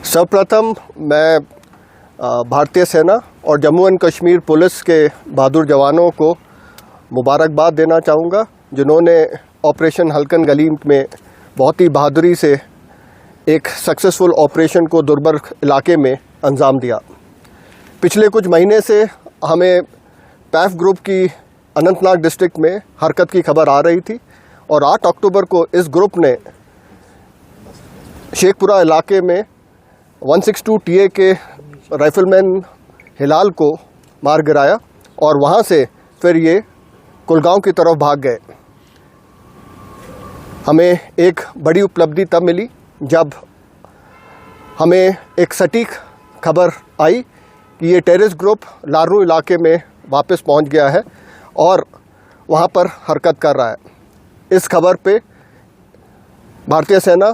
सर्वप्रथम मैं भारतीय सेना और जम्मू एंड कश्मीर पुलिस के बहादुर जवानों को मुबारकबाद देना चाहूँगा, जिन्होंने ऑपरेशन हल्कन गली में बहुत ही बहादुरी से एक सक्सेसफुल ऑपरेशन को दुर्बर इलाके में अंजाम दिया। पिछले कुछ महीने से हमें पैफ ग्रुप की अनंतनाग डिस्ट्रिक्ट में हरकत की खबर आ रही थी और 8 अक्टूबर को इस ग्रुप ने शेखपुरा इलाके में 162 TA के राइफलमैन हिलाल को मार गिराया और वहाँ से फिर ये कुलगांव की तरफ भाग गए। हमें एक बड़ी उपलब्धि तब मिली जब हमें एक सटीक खबर आई कि ये टेररिस्ट ग्रुप लारू इलाके में वापस पहुंच गया है और वहाँ पर हरकत कर रहा है। इस खबर पे भारतीय सेना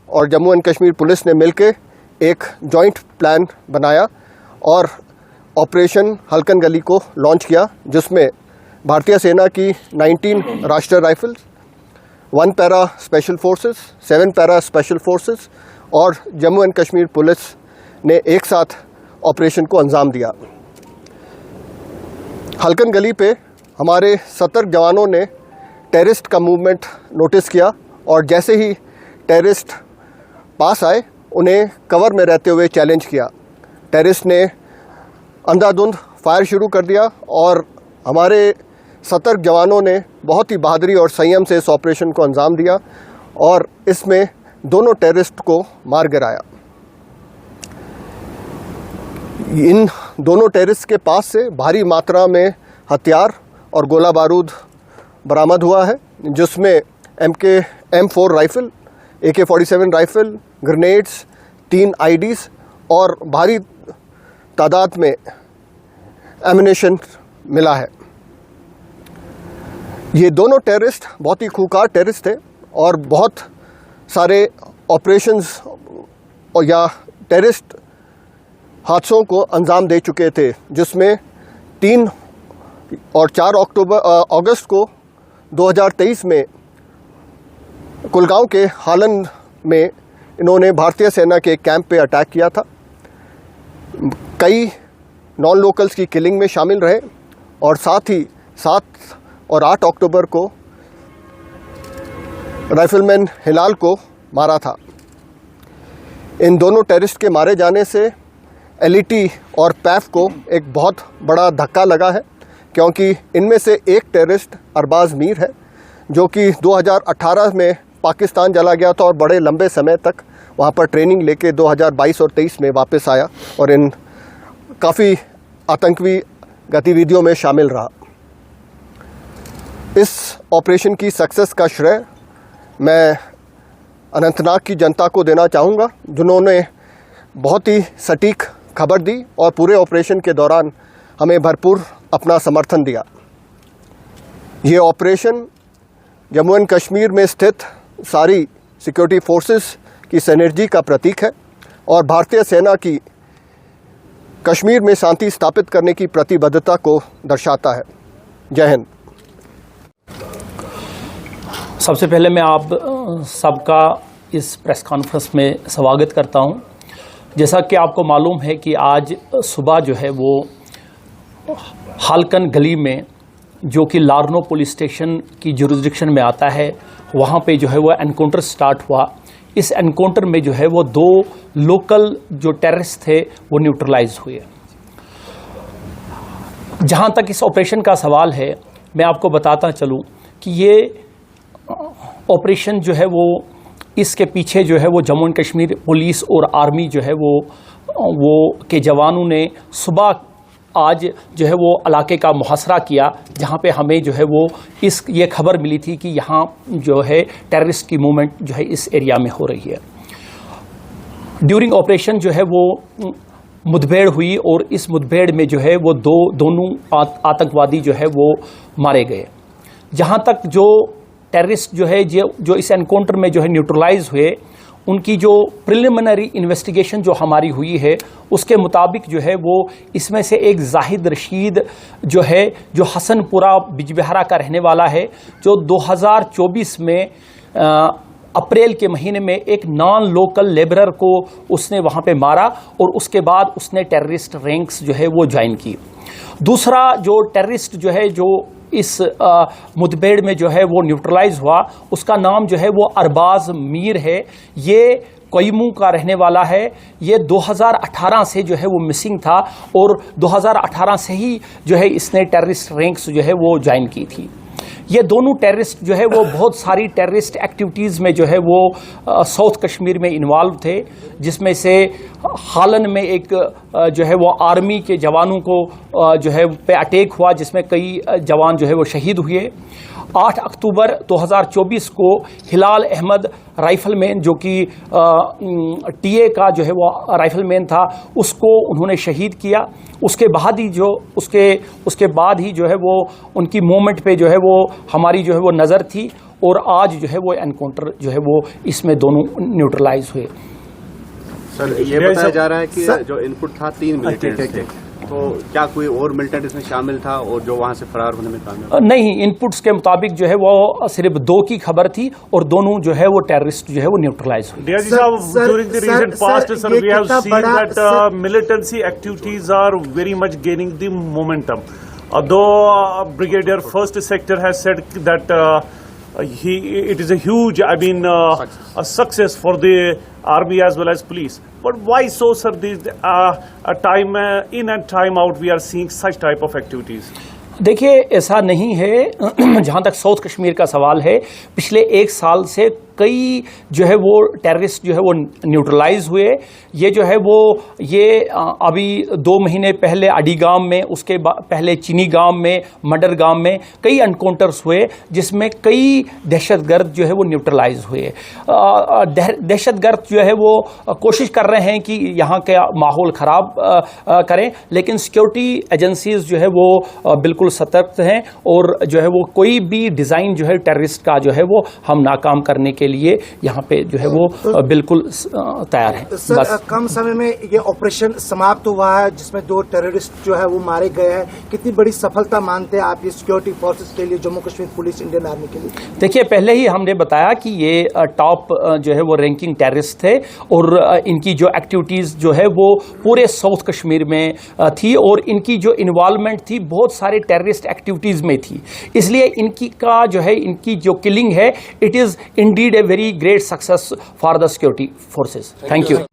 और जम्मू एंड कश्मीर पुलिस ने मिलकर एक जॉइंट प्लान बनाया और ऑपरेशन हल्कन गली को लॉन्च किया, जिसमें भारतीय सेना की 19 राष्ट्रीय rifles, 1 para special forces, 7 para special forces और जम्मू एंड कश्मीर पुलिस ने एक साथ ऑपरेशन को अंजाम दिया। हल्कन गली पे हमारे सतर्क जवानों ने टेररिस्ट का मूवमेंट नोटिस किया और जैसे ही टेररिस्ट पास आए उन्हें कवर में रहते हुए चैलेंज किया। टेररिस्ट ने अंधाधुंध फायर शुरू कर दिया और हमारे सतर्क जवानों ने बहुत ही बहादुरी और संयम से इस ऑपरेशन को अंजाम दिया और इसमें दोनों टेररिस्ट को मार गिराया। इन दोनों टेररिस्ट के पास से भारी मात्रा में हथियार और गोला बारूद बरामद हुआ है, जिसमें M4 rifle, AK-47 rifle, grenades, 3 IDs और भारी तादाद में एमिनेशन मिला है। ये दोनों टेररिस्ट बहुत ही खूंखार टेररिस्ट थे और बहुत सारे ऑपरेशंस और या टेररिस्ट हादसों को अंजाम दे चुके थे, जिसमें 3 और 4 अगस्त को 2023 में कुलगांव के हालन में इन्होंने भारतीय सेना के कैंप पे अटैक किया था। कई नॉन लोकल्स की किलिंग में शामिल रहे और साथ ही 7 और 8 अक्टूबर को राइफलमैन हिलाल को मारा था। इन दोनों टेररिस्ट के मारे जाने से LET और पैफ को एक बहुत बड़ा धक्का लगा है, क्योंकि इनमें से एक टेररिस्ट अरबाज मीर है, जो कि 2018 में पाकिस्तान चला गया था और बड़े लंबे समय तक वहाँ पर ट्रेनिंग लेके 2022 और 23 में वापस आया और इन काफ़ी आतंकी गतिविधियों में शामिल रहा। इस ऑपरेशन की सक्सेस का श्रेय मैं अनंतनाग की जनता को देना चाहूँगा, जिन्होंने बहुत ही सटीक खबर दी और पूरे ऑपरेशन के दौरान हमें भरपूर अपना समर्थन दिया। ये ऑपरेशन जम्मू एंड कश्मीर में स्थित सारी सिक्योरिटी फोर्सेस की सिनर्जी का प्रतीक है और भारतीय सेना की कश्मीर में शांति स्थापित करने की प्रतिबद्धता को दर्शाता है। जय हिंद। सबसे पहले मैं आप सबका इस प्रेस कॉन्फ्रेंस में स्वागत करता हूं। जैसा कि आपको मालूम है कि आज सुबह जो है वो हल्कन गली में, जो कि लारनो पुलिस स्टेशन की जुरिस्डिक्शन में आता है, वहाँ पे जो है वो एनकाउंटर स्टार्ट हुआ। इस एनकाउंटर में जो है वो 2 लोकल जो टेररिस्ट थे वो न्यूट्रलाइज हुए। जहाँ तक इस ऑपरेशन का सवाल है, मैं आपको बताता चलूँ कि ये ऑपरेशन जो है वो इसके पीछे जो है वो जम्मू एंड कश्मीर पुलिस और आर्मी जो है वो के जवानों ने सुबह आज जो है वो इलाके का मुहासरा किया, जहाँ पे हमें जो है वो ये खबर मिली थी कि यहाँ जो है टेररिस्ट की मूवमेंट जो है इस एरिया में हो रही है। ड्यूरिंग ऑपरेशन जो है वो मुठभेड़ हुई और इस मुठभेड़ में जो है वो दोनों आतंकवादी जो है वो मारे गए। जहाँ तक जो टेररिस्ट जो है जो इस एनकाउंटर में जो है न्यूट्रलाइज हुए, उनकी जो प्रिलिमिनरी इन्वेस्टिगेशन जो हमारी हुई है उसके मुताबिक जो है वो इसमें से एक जाहिद रशीद जो है, जो हसनपुरा बिजबिहारा का रहने वाला है, जो 2024 में अप्रैल के महीने में एक नॉन लोकल लेबरर को उसने वहाँ पे मारा और उसके बाद उसने टेररिस्ट रैंक्स जो है वो ज्वाइन की। दूसरा जो टेररिस्ट जो है जो इस मुठभेड़ में जो है वो न्यूट्रलाइज हुआ, उसका नाम जो है वो अरबाज मीर है। ये कोयमू का रहने वाला है। ये 2018 से जो है वो मिसिंग था और 2018 से ही जो है इसने टेररिस्ट रैंक्स जो है वो ज्वाइन की थी। ये दोनों टेररिस्ट जो है वो बहुत सारी टेररिस्ट एक्टिविटीज़ में जो है वो साउथ कश्मीर में इन्वॉल्व थे, जिसमें से हालन में एक जो है वो आर्मी के जवानों को जो है पे अटैक हुआ, जिसमें कई जवान जो है वो शहीद हुए। 8 अक्टूबर 2024 को हिलाल अहमद राइफलमैन जो कि टीए का जो है वो राइफलमैन था, उसको उन्होंने शहीद किया। उसके बाद ही जो है वो उनकी मूवमेंट पे जो है वो हमारी जो है वो नज़र थी और आज जो है वो एनकाउंटर जो है वो इसमें दोनों न्यूट्रलाइज हुए। सर ये बताया जा रहा है कि जो इनपुट था 3 मिलिटेंट्स थे, तो क्या कोई और मिलिटेंट इसमें शामिल था और जो वहां से फरार होने में कामयाब? नहीं, इनपुट्स के मुताबिक जो है वो सिर्फ 2 की खबर थी और दोनों जो है वो टेररिस्ट जो है वो न्यूट्रलाइज हुए। During the recent past, sir, we have seen that militancy activities are very much gaining the momentum. Although Brigadier First Sector has said that it is a huge, a success for the army as well as police. But why so, sir? Time in and time out, we are seeing such type of activities. देखिए, ऐसा नहीं है। जहाँ तक south Kashmir का सवाल है, पिछले 1 साल से कई जो है वो टेररिस्ट जो है वो न्यूट्रलाइज हुए। ये जो है वो अभी 2 महीने पहले अडीगाम में, उसके पहले चीनी गांव में, मडर गांव में कई एनकाउंटर्स हुए, जिसमें कई दहशतगर्द जो है वो न्यूट्रलाइज हुए। दहशतगर्द जो है वो कोशिश कर रहे हैं कि यहाँ का माहौल ख़राब करें, लेकिन सिक्योरिटी एजेंसीज जो है वो बिल्कुल सतर्क हैं और जो है वो कोई भी डिज़ाइन जो है टेररिस्ट का जो है वो हम नाकाम करने के लिए यहाँ पे जो है वो बिल्कुल तैयार है। सर, बस कम समय में ये ऑपरेशन समाप्त हुआ है, जिसमें 2 टेररिस्ट जो है वो मारे गए हैं। कितनी बड़ी सफलता मानते हैं आप ये सिक्योरिटी फोर्सेस के लिए, Jammu Kashmir police, Indian army के लिए? देखिए, पहले ही हमने बताया कि ये टॉप जो है वो रैंकिंग टेररिस्ट थे और इनकी जो एक्टिविटीज़ जो है वो पूरे साउथ कश्मीर में थी और इनकी जो इन्वॉल्वमेंट थी बहुत सारे टेररिस्ट एक्टिविटीज़ में थी। इसलिए इनकी जो किलिंग है, it is Indeed a very great success for the security forces. Thank you.